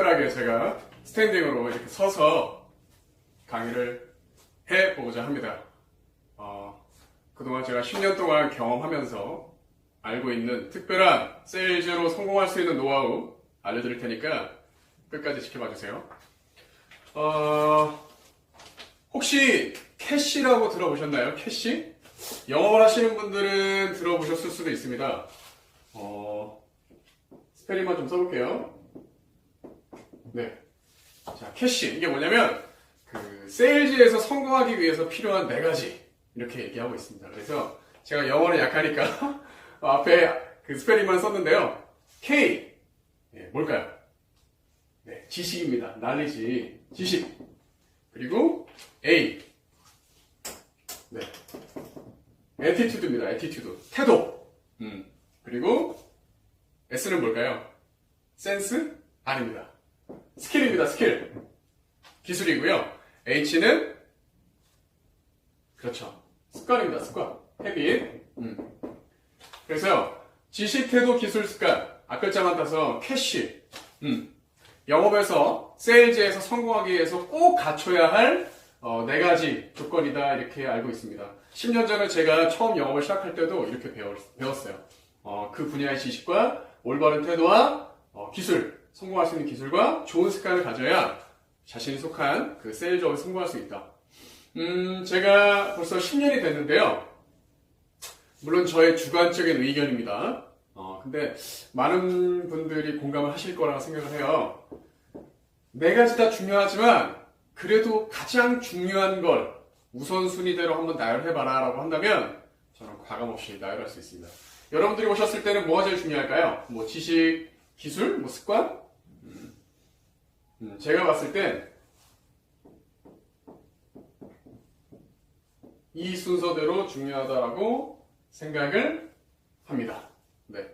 특별하게 제가 스탠딩으로 이렇게 서서 강의를 해보고자 합니다. 그동안 제가 10년 동안 경험하면서 알고 있는 특별한 세일즈로 성공할 수 있는 노하우 알려드릴 테니까 끝까지 지켜봐 주세요. 혹시 캐시라고 들어보셨나요? 캐시? 영업을 하시는 분들은 들어보셨을 수도 있습니다. 스펠링만 좀 써볼게요. 네. 자, 캐시. 이게 뭐냐면, 세일즈에서 성공하기 위해서 필요한 4가지. 이렇게 얘기하고 있습니다. 그래서 제가 영어는 약하니까 앞에 그 스펠링만 썼는데요. K. 네, 뭘까요? 네, 지식입니다. knowledge. 지식. 그리고 A. 네. attitude입니다. attitude. 태도. 그리고 S는 뭘까요? 센스? 아닙니다. 스킬입니다. 스킬. 기술이고요. H는 그렇죠. 습관입니다. 습관. 헤빗. 그래서 지식, 태도, 기술, 습관. 앞글자만 따서 캐시. 영업에서 세일즈에서 성공하기 위해서 꼭 갖춰야 할 4가지 조건이다 이렇게 알고 있습니다. 10년 전에 제가 처음 영업을 시작할 때도 이렇게 배웠어요. 그 분야의 지식과 올바른 태도와 기술, 성공할 수 있는 기술과 좋은 습관을 가져야 자신이 속한 그 세일즈업에 성공할 수 있다. 제가 벌써 10년이 됐는데요. 물론 저의 주관적인 의견입니다. 근데 많은 분들이 공감을 하실 거라고 생각을 해요. 4가지 다 중요하지만 그래도 가장 중요한 걸 우선순위대로 한번 나열해봐라 라고 한다면 저는 과감없이 나열할 수 있습니다. 여러분들이 오셨을 때는 뭐가 제일 중요할까요? 뭐 지식, 기술, 뭐 습관? 제가 봤을 땐 이 순서대로 중요하다라고 생각을 합니다. 네.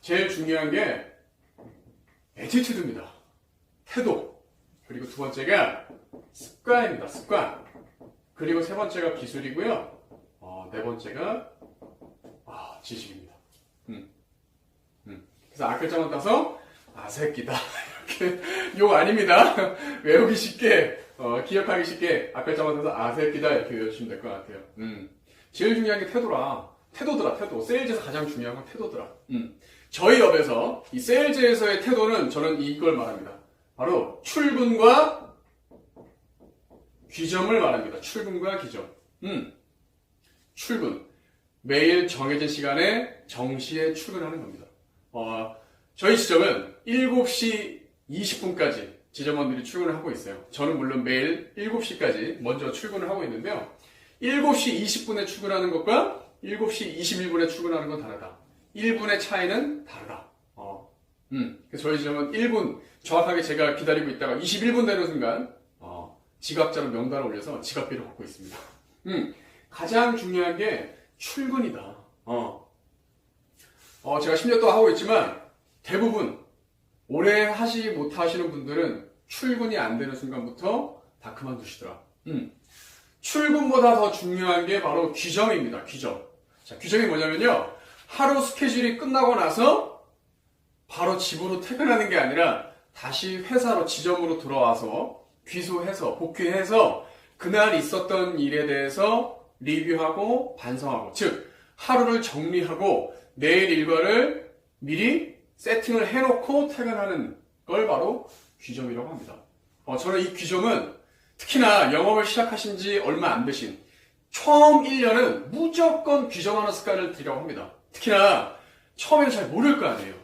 제일 중요한 게 애티튜드입니다. 태도. 그리고 2번째가 습관입니다. 습관. 그리고 3번째가 기술이고요. 4번째가 지식입니다. 그래서 앞글자만 따서 새끼다 이렇게 욕 아닙니다. 외우기 쉽게 기억하기 쉽게 앞글자만 따서 새끼다 이렇게 외우시면 될 것 같아요. 제일 중요한 게 태도더라. 태도. 세일즈에서 가장 중요한 건 태도더라. 저희 업에서 이 세일즈에서의 태도는 저는 이걸 말합니다. 바로 출근과 귀점을 말합니다. 출근과 귀점. 출근. 매일 정해진 시간에 정시에 출근하는 겁니다. 저희 지점은 7시 20분까지 지점원들이 출근을 하고 있어요. 저는 물론 매일 7시까지 먼저 출근을 하고 있는데요. 7시 20분에 출근하는 것과 7시 21분에 출근하는 건 다르다. 1분의 차이는 다르다. 그래서 저희 지점은 1분, 정확하게 제가 기다리고 있다가 21분 되는 순간, 지각자로 명단을 올려서 지각비를 받고 있습니다. 가장 중요한 게 출근이다. 제가 10년 동안 하고 있지만, 대부분, 오래 하시 못하시는 분들은 출근이 안 되는 순간부터 다 그만두시더라. 출근보다 더 중요한 게 바로 귀점입니다. 귀점. 자, 귀점이 뭐냐면요. 하루 스케줄이 끝나고 나서 바로 집으로 퇴근하는 게 아니라 다시 회사로 지점으로 들어와서 귀소해서 복귀해서 그날 있었던 일에 대해서 리뷰하고 반성하고 즉 하루를 정리하고 내일 일과를 미리 세팅을 해놓고 퇴근하는 걸 바로 귀점이라고 합니다. 저는 이 귀점은 특히나 영업을 시작하신 지 얼마 안 되신 처음 1년은 무조건 귀점하는 습관을 들이라고 합니다. 특히나 처음에는 잘 모를 거 아니에요.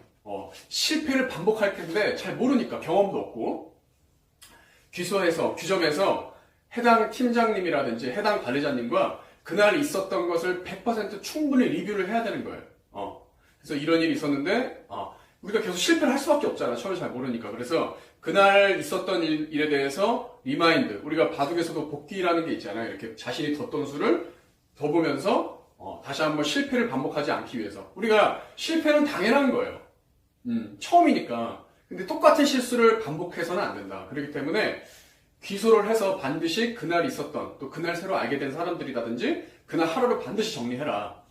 실패를 반복할 텐데 잘 모르니까 경험도 없고 귀점해서 해당 팀장님이라든지 해당 관리자님과 그날 있었던 것을 100% 충분히 리뷰를 해야 되는 거예요. 그래서 이런 일이 있었는데 우리가 계속 실패를 할 수밖에 없잖아. 처음에 잘 모르니까. 그래서 그날 있었던 일에 대해서 리마인드, 우리가 바둑에서도 복기라는 게 있잖아요. 이렇게 자신이 뒀던 수를 더 보면서 다시 한번 실패를 반복하지 않기 위해서. 우리가 실패는 당연한 거예요. 처음이니까. 근데 똑같은 실수를 반복해서는 안 된다. 그렇기 때문에 귀소를 해서 반드시 그날 있었던, 또 그날 새로 알게 된 사람들이라든지 그날 하루를 반드시 정리해라.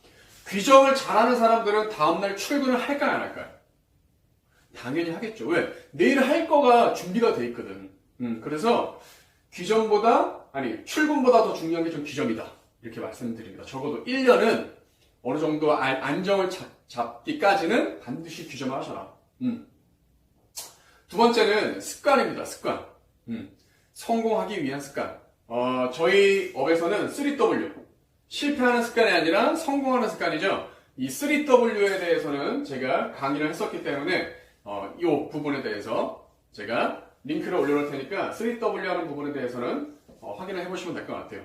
귀정을 잘하는 사람들은 다음날 출근을 할까요, 안 할까요? 당연히 하겠죠. 왜? 내일 할 거가 준비가 돼 있거든. 그래서 출근보다 더 중요한 게 좀 귀점이다. 이렇게 말씀드립니다. 적어도 1년은 어느 정도 안정을 잡기까지는 반드시 귀점을 하셔라. 두 번째는 습관입니다. 습관. 성공하기 위한 습관. 저희 업에서는 3W. 실패하는 습관이 아니라 성공하는 습관이죠. 이 3W에 대해서는 제가 강의를 했었기 때문에 이 부분에 대해서 제가 링크를 올려놓을 테니까 3W 하는 부분에 대해서는 확인을 해보시면 될 것 같아요.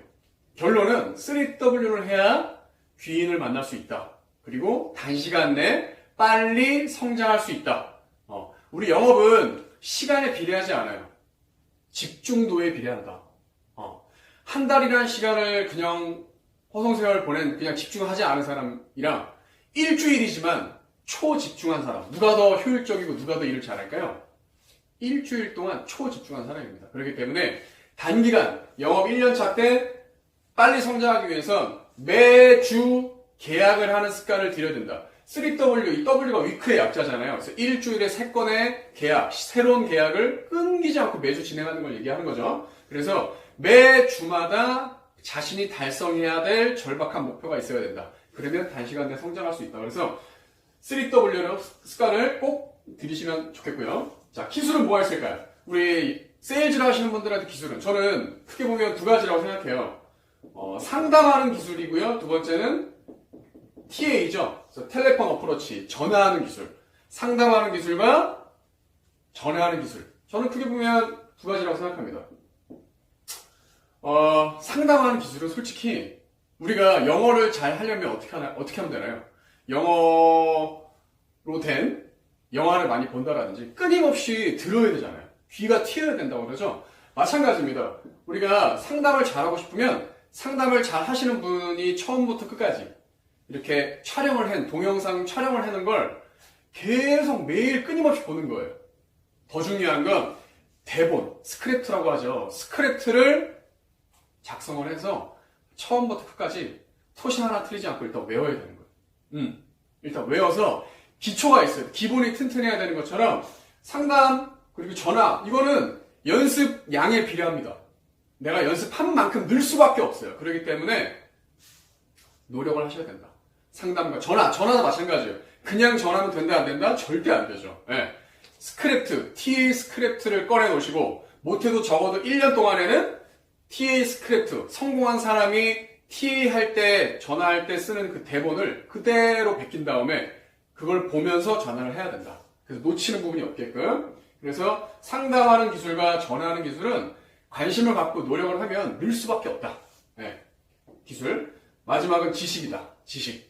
결론은 3W를 해야 귀인을 만날 수 있다. 그리고 단시간 내에 빨리 성장할 수 있다. 우리 영업은 시간에 비례하지 않아요. 집중도에 비례한다. 한 달이라는 시간을 그냥 허송세월 보낸 그냥 집중하지 않은 사람이랑 일주일이지만 초집중한 사람. 누가 더 효율적이고 누가 더 일을 잘할까요? 일주일 동안 초집중한 사람입니다. 그렇기 때문에 단기간 영업 1년차 때 빨리 성장하기 위해선 매주 계약을 하는 습관을 들여야 된다. 3W, 이 W가 위크의 약자잖아요. 그래서 일주일에 3건의 계약, 새로운 계약을 끊기지 않고 매주 진행하는 걸 얘기하는 거죠. 그래서 매주마다 자신이 달성해야 될 절박한 목표가 있어야 된다. 그러면 단시간 내에 성장할 수 있다. 그래서 3W는 습관을 꼭 들이시면 좋겠고요. 자, 기술은 뭐가 있을까요? 우리 세일즈를 하시는 분들한테 기술은 저는 크게 보면 두 가지라고 생각해요. 상담하는 기술이고요. 두 번째는 TA죠. 그래서 텔레폰 어프로치, 전화하는 기술. 상담하는 기술과 전화하는 기술. 저는 크게 보면 두 가지라고 생각합니다. 상담하는 기술은 솔직히 우리가 영어를 잘 하려면 어떻게 하면 되나요? 영어로 된 영화를 많이 본다라든지 끊임없이 들어야 되잖아요. 귀가 튀어야 된다고 그러죠? 마찬가지입니다. 우리가 상담을 잘하고 싶으면 상담을 잘 하시는 분이 처음부터 끝까지 이렇게 동영상 촬영을 하는 걸 계속 매일 끊임없이 보는 거예요. 더 중요한 건 대본, 스크립트라고 하죠. 스크립트를 작성을 해서 처음부터 끝까지 토시 하나 틀리지 않고 일단 외워야 되는 거예요. 일단 외워서 기초가 있어요. 기본이 튼튼해야 되는 것처럼 상담 그리고 전화 이거는 연습량에 비례합니다. 내가 연습한 만큼 늘 수밖에 없어요. 그렇기 때문에 노력을 하셔야 된다. 상담과 전화도 마찬가지예요. 그냥 전화하면 된다 안 된다? 절대 안 되죠. 네. 스크립트, TA 스크립트를 꺼내 놓으시고 못해도 적어도 1년 동안에는 TA 스크립트, 성공한 사람이 TA 할 때, 전화할 때 쓰는 그 대본을 그대로 베낀 다음에 그걸 보면서 전화를 해야 된다. 그래서 놓치는 부분이 없게끔. 그래서 상담하는 기술과 전화하는 기술은 관심을 갖고 노력을 하면 늘 수밖에 없다. 네. 기술. 마지막은 지식이다. 지식.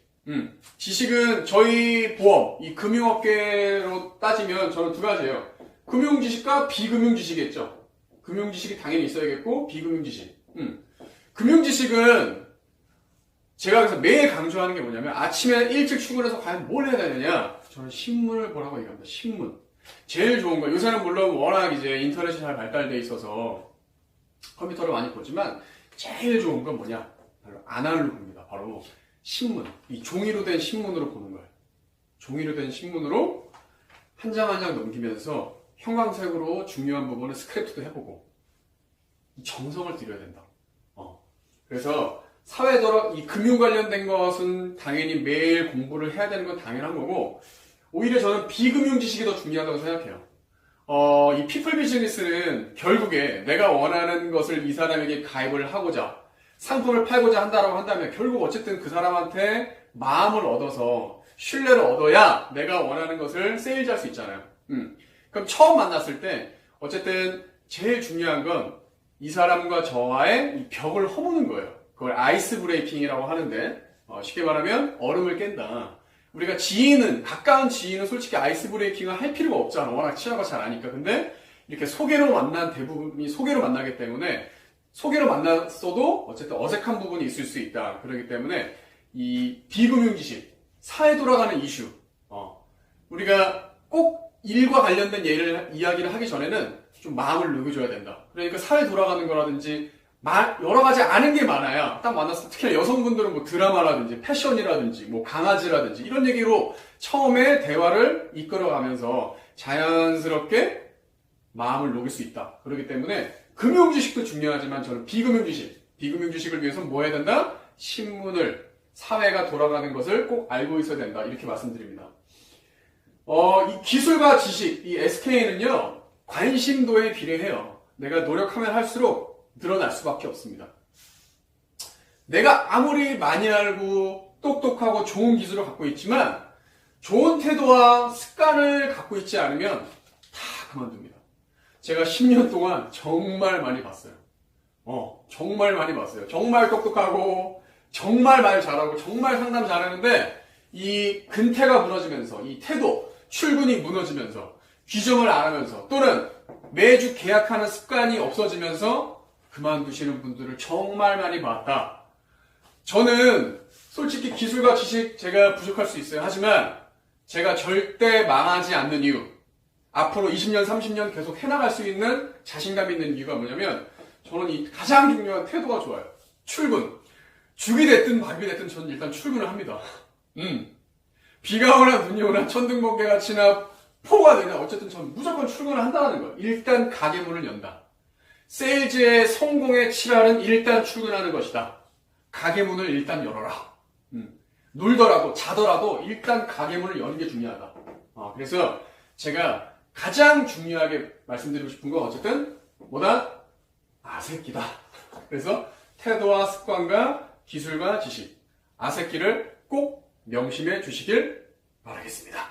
지식은 저희 보험, 이 금융업계로 따지면 저는 두 가지예요. 금융지식과 비금융지식이 있죠. 금융지식이 당연히 있어야겠고 비금융지식. 금융지식은 제가 그래서 매일 강조하는 게 뭐냐면 아침에 일찍 출근해서 과연 뭘 해야 되느냐. 저는 신문을 보라고 얘기합니다. 신문. 제일 좋은 거. 요새는 물론 워낙 이제 인터넷이 잘 발달돼 있어서 컴퓨터를 많이 보지만 제일 좋은 건 뭐냐. 바로 아날로그입니다. 바로 신문. 이 종이로 된 신문으로 보는 거예요. 종이로 된 신문으로 한 장 한 장 넘기면서 형광색으로 중요한 부분을 스크립트도 해보고 이 정성을 들여야 된다. 그래서 사회적으로 이 금융 관련된 것은 당연히 매일 공부를 해야 되는 건 당연한 거고 오히려 저는 비금융 지식이 더 중요하다고 생각해요. 이 피플 비즈니스는 결국에 내가 원하는 것을 이 사람에게 가입을 하고자 상품을 팔고자 한다라고 한다면 결국 어쨌든 그 사람한테 마음을 얻어서 신뢰를 얻어야 내가 원하는 것을 세일즈할 수 있잖아요. 그럼 처음 만났을 때 어쨌든 제일 중요한 건 이 사람과 저와의 이 벽을 허무는 거예요. 그걸 아이스 브레이킹이라고 하는데 쉽게 말하면 얼음을 깬다. 우리가 가까운 지인은 솔직히 아이스 브레이킹을 할 필요가 없잖아. 워낙 친하고 잘 아니까. 근데 이렇게 소개로 만난 대부분이 소개로 만나기 때문에 소개로 만났어도 어쨌든 어색한 부분이 있을 수 있다. 그렇기 때문에 이 비금융 지식, 사회 돌아가는 이슈, 우리가 꼭 일과 관련된 이야기를 하기 전에는 좀 마음을 녹여줘야 된다. 그러니까 사회 돌아가는 거라든지 여러 가지 아는 게 많아야 딱 만났을 때 특히 여성분들은 뭐 드라마라든지 패션이라든지 뭐 강아지라든지 이런 얘기로 처음에 대화를 이끌어가면서 자연스럽게 마음을 녹일 수 있다. 그렇기 때문에 금융지식도 중요하지만 저는 비금융지식을 위해서는 뭐 해야 된다? 신문을, 사회가 돌아가는 것을 꼭 알고 있어야 된다. 이렇게 말씀드립니다. 이 기술과 지식, 이 SK는요, 관심도에 비례해요. 내가 노력하면 할수록 늘어날 수밖에 없습니다. 내가 아무리 많이 알고 똑똑하고 좋은 기술을 갖고 있지만 좋은 태도와 습관을 갖고 있지 않으면 다 그만둡니다. 제가 10년 동안 정말 많이 봤어요. 정말 많이 봤어요. 정말 똑똑하고 정말 말 잘하고 정말 상담 잘하는데 이 근태가 무너지면서 이 태도, 출근이 무너지면서 규정을 안 하면서 또는 매주 계약하는 습관이 없어지면서 그만두시는 분들을 정말 많이 봤다. 저는 솔직히 기술과 지식 제가 부족할 수 있어요. 하지만 제가 절대 망하지 않는 이유, 앞으로 20년, 30년 계속 해나갈 수 있는 자신감 있는 이유가 뭐냐면 저는 이 가장 중요한 태도가 좋아요. 출근. 죽이 됐든 밥이 됐든 저는 일단 출근을 합니다. 비가 오나 눈이 오나 천둥번개가 치나 폭우가 되나 어쨌든 저는 무조건 출근을 한다는 거예요. 일단 가게 문을 연다. 세일즈의 성공의 칠알은 일단 출근하는 것이다. 가게 문을 일단 열어라. 놀더라도 자더라도 일단 가게 문을 여는 게 중요하다. 그래서 제가 가장 중요하게 말씀드리고 싶은 건 어쨌든 뭐다? 아새끼다. 그래서 태도와 습관과 기술과 지식, 아새끼를 꼭 명심해 주시길 바라겠습니다.